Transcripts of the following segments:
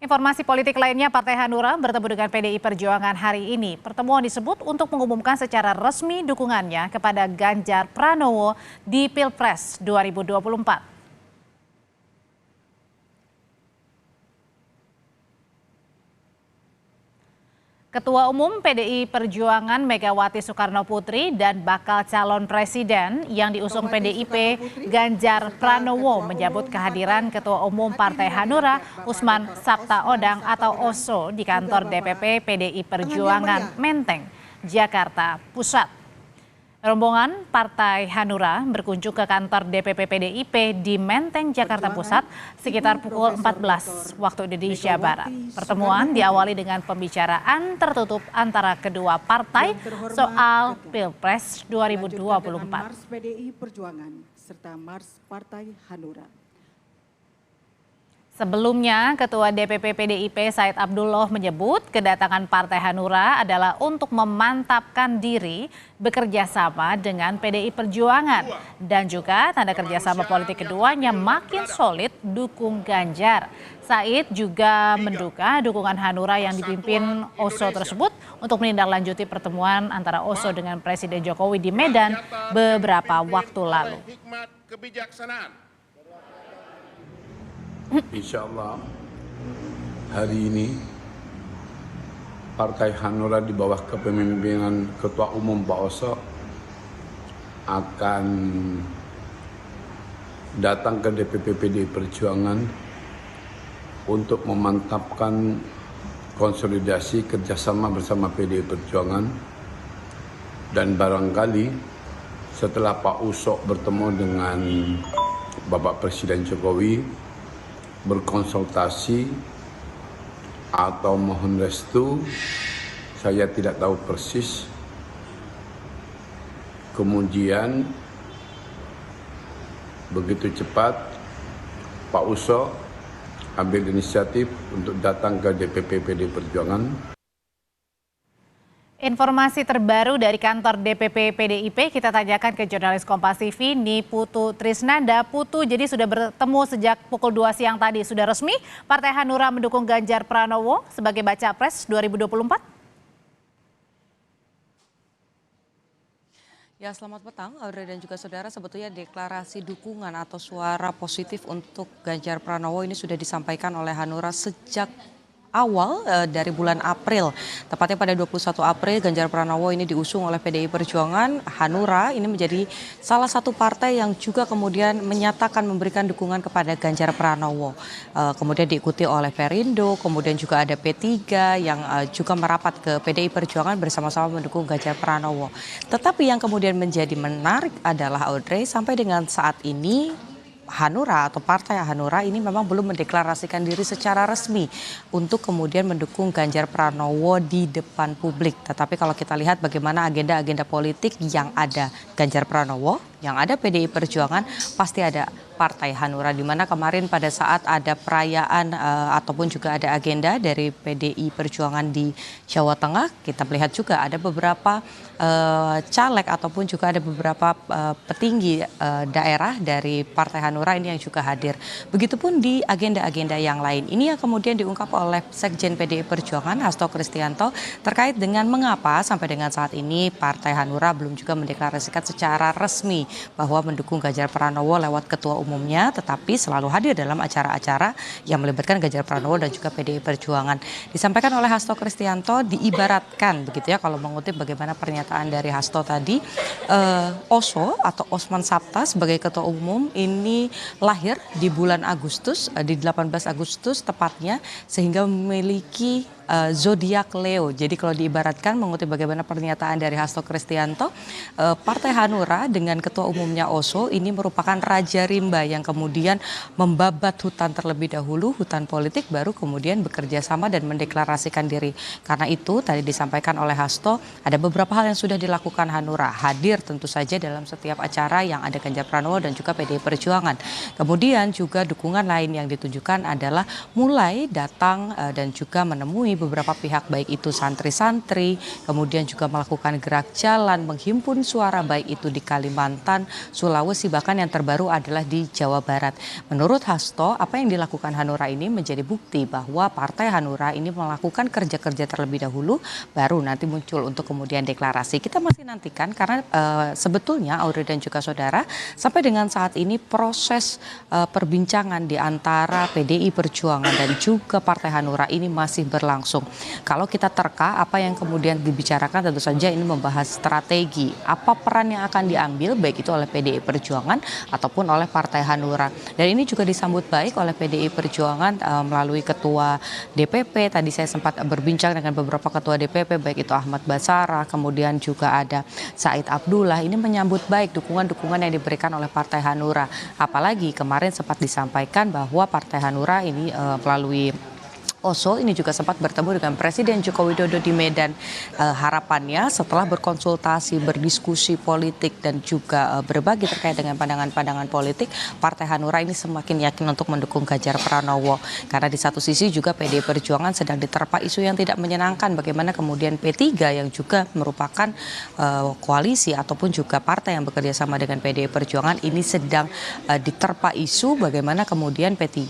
Informasi politik lainnya, Partai Hanura bertemu dengan PDI Perjuangan hari ini. Pertemuan disebut untuk mengumumkan secara resmi dukungannya kepada Ganjar Pranowo di Pilpres 2024. Ketua Umum PDI Perjuangan Megawati Soekarnoputri dan bakal calon presiden yang diusung PDIP Ganjar Pranowo menyambut kehadiran Ketua Umum Partai Hanura Usman Sabtaodang atau Oso di kantor DPP PDI Perjuangan Menteng, Jakarta Pusat. Rombongan Partai Hanura berkunjung ke kantor DPP PDIP di Menteng, Jakarta Pusat sekitar pukul 14 waktu Indonesia Barat. Pertemuan diawali dengan pembicaraan tertutup antara kedua partai soal Pilpres 2024. Mars PDI Perjuangan serta Mars Partai Hanura. Sebelumnya, Ketua DPP PDIP Said Abdullah menyebut kedatangan Partai Hanura adalah untuk memantapkan diri bekerja sama dengan PDI Perjuangan dan juga tanda kerjasama politik keduanya makin solid dukung Ganjar. Said juga menduga dukungan Hanura yang dipimpin Oso tersebut untuk menindaklanjuti pertemuan antara Oso dengan Presiden Jokowi di Medan beberapa waktu lalu. Insya Allah hari ini Partai Hanura di bawah kepemimpinan Ketua Umum Pak Oso akan datang ke DPP PDI Perjuangan untuk memantapkan konsolidasi kerjasama bersama PDI Perjuangan, dan barangkali setelah Pak Oso bertemu dengan Bapak Presiden Jokowi berkonsultasi atau mohon restu, saya tidak tahu persis. Kemudian begitu cepat Pak Oso ambil inisiatif untuk datang ke DPP PDI Perjuangan. Informasi terbaru dari kantor DPP PDIP kita tanyakan ke jurnalis Kompas TV Niputu Trisnanda. Putu, jadi sudah bertemu sejak pukul 2 siang tadi. Sudah resmi Partai Hanura mendukung Ganjar Pranowo sebagai baca pres 2024? Ya, selamat petang Audrey dan juga saudara. Sebetulnya deklarasi dukungan atau suara positif untuk Ganjar Pranowo ini sudah disampaikan oleh Hanura sejak awal dari bulan April. Tepatnya pada 21 April Ganjar Pranowo ini diusung oleh PDI Perjuangan. Hanura ini menjadi salah satu partai yang juga kemudian menyatakan memberikan dukungan kepada Ganjar Pranowo. Kemudian diikuti oleh Perindo, kemudian juga ada P3 yang juga merapat ke PDI Perjuangan bersama-sama mendukung Ganjar Pranowo. Tetapi yang kemudian menjadi menarik adalah Audrey, sampai dengan saat ini Hanura atau Partai Hanura ini memang belum mendeklarasikan diri secara resmi untuk kemudian mendukung Ganjar Pranowo di depan publik. Tetapi kalau kita lihat bagaimana agenda-agenda politik yang ada Ganjar Pranowo, yang ada PDI Perjuangan, pasti ada Partai Hanura, di mana kemarin pada saat ada perayaan ataupun juga ada agenda dari PDI Perjuangan di Jawa Tengah, kita melihat juga ada beberapa caleg ataupun juga ada beberapa petinggi daerah dari Partai Hanura ini yang juga hadir. Begitupun di agenda-agenda yang lain. Ini yang kemudian diungkap oleh Sekjen PDI Perjuangan Hasto Kristianto terkait dengan mengapa sampai dengan saat ini Partai Hanura belum juga mendeklarasikan secara resmi bahwa mendukung Ganjar Pranowo lewat ketua umumnya, tetapi selalu hadir dalam acara-acara yang melibatkan Ganjar Pranowo dan juga PDI Perjuangan. Disampaikan oleh Hasto Kristianto, diibaratkan begitu ya, kalau mengutip bagaimana pernyataan dari Hasto tadi, Oso atau Osman Sabta sebagai ketua umum ini lahir di bulan Agustus, di 18 Agustus tepatnya, sehingga memiliki zodiak Leo. Jadi kalau diibaratkan, mengutip bagaimana pernyataan dari Hasto Kristianto, Partai Hanura dengan ketua umumnya Oso ini merupakan raja rimba yang kemudian membabat hutan terlebih dahulu, hutan politik, baru kemudian bekerja sama dan mendeklarasikan diri. Karena itu tadi disampaikan oleh Hasto, ada beberapa hal yang sudah dilakukan Hanura. Hadir tentu saja dalam setiap acara yang ada Ganjar Pranowo dan juga PDI Perjuangan. Kemudian juga dukungan lain yang ditujukan adalah mulai datang dan juga menemui ini beberapa pihak baik itu santri-santri, kemudian juga melakukan gerak jalan, menghimpun suara baik itu di Kalimantan, Sulawesi, bahkan yang terbaru adalah di Jawa Barat. Menurut Hasto, apa yang dilakukan Hanura ini menjadi bukti bahwa Partai Hanura ini melakukan kerja-kerja terlebih dahulu, baru nanti muncul untuk kemudian deklarasi. Kita masih nantikan karena sebetulnya Audrey dan juga saudara, sampai dengan saat ini proses perbincangan di antara PDI Perjuangan dan juga Partai Hanura ini masih berlangsung. Kalau kita terka apa yang kemudian dibicarakan, tentu saja ini membahas strategi apa peran yang akan diambil baik itu oleh PDI Perjuangan ataupun oleh Partai Hanura. Dan ini juga disambut baik oleh PDI Perjuangan melalui Ketua DPP. Tadi saya sempat berbincang dengan beberapa Ketua DPP baik itu Ahmad Basara, kemudian juga ada Said Abdullah. Ini menyambut baik dukungan-dukungan yang diberikan oleh Partai Hanura. Apalagi kemarin sempat disampaikan bahwa Partai Hanura ini melalui Oso ini juga sempat bertemu dengan Presiden Joko Widodo di Medan. Harapannya setelah berkonsultasi, berdiskusi politik dan juga berbagi terkait dengan pandangan-pandangan politik, Partai Hanura ini semakin yakin untuk mendukung Ganjar Pranowo. Karena di satu sisi juga PDI Perjuangan sedang diterpa isu yang tidak menyenangkan, bagaimana kemudian P3 yang juga merupakan koalisi ataupun juga partai yang bekerja sama dengan PDI Perjuangan ini sedang diterpa isu bagaimana kemudian P3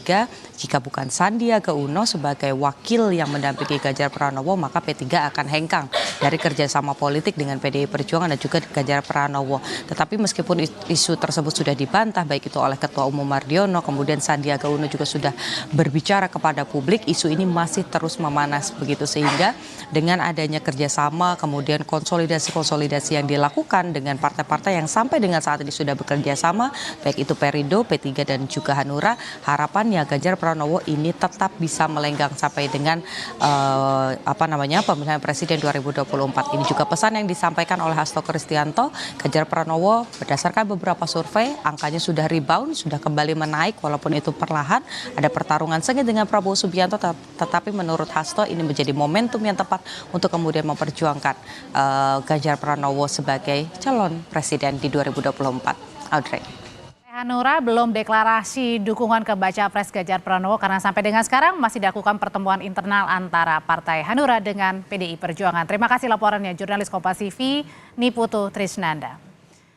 jika bukan Sandiaga Uno sebagai wakil yang mendampingi Ganjar Pranowo, maka P3 akan hengkang dari kerjasama politik dengan PDI Perjuangan dan juga Ganjar Pranowo. Tetapi meskipun isu tersebut sudah dibantah baik itu oleh Ketua Umum Mardiono, kemudian Sandiaga Uno juga sudah berbicara kepada publik, isu ini masih terus memanas begitu, sehingga dengan adanya kerjasama kemudian konsolidasi yang dilakukan dengan partai-partai yang sampai dengan saat ini sudah bekerja sama, baik itu Perindo, P3 dan juga Hanura, harapannya Ganjar Pranowo ini tetap bisa melenggang sampai dengan pemilihan presiden 2024. Ini juga pesan yang disampaikan oleh Hasto Kristianto. Ganjar Pranowo berdasarkan beberapa survei angkanya sudah rebound, sudah kembali menaik walaupun itu perlahan. Ada pertarungan sengit dengan Prabowo Subianto, tetapi menurut Hasto ini menjadi momentum yang tepat untuk kemudian memperjuangkan Ganjar Pranowo sebagai calon presiden di 2024. Audrey. Hanura belum deklarasi dukungan ke baca pres Ganjar Pranowo karena sampai dengan sekarang masih dilakukan pertemuan internal antara Partai Hanura dengan PDI Perjuangan. Terima kasih laporannya jurnalis Kompas TV Niputu Trisnanda.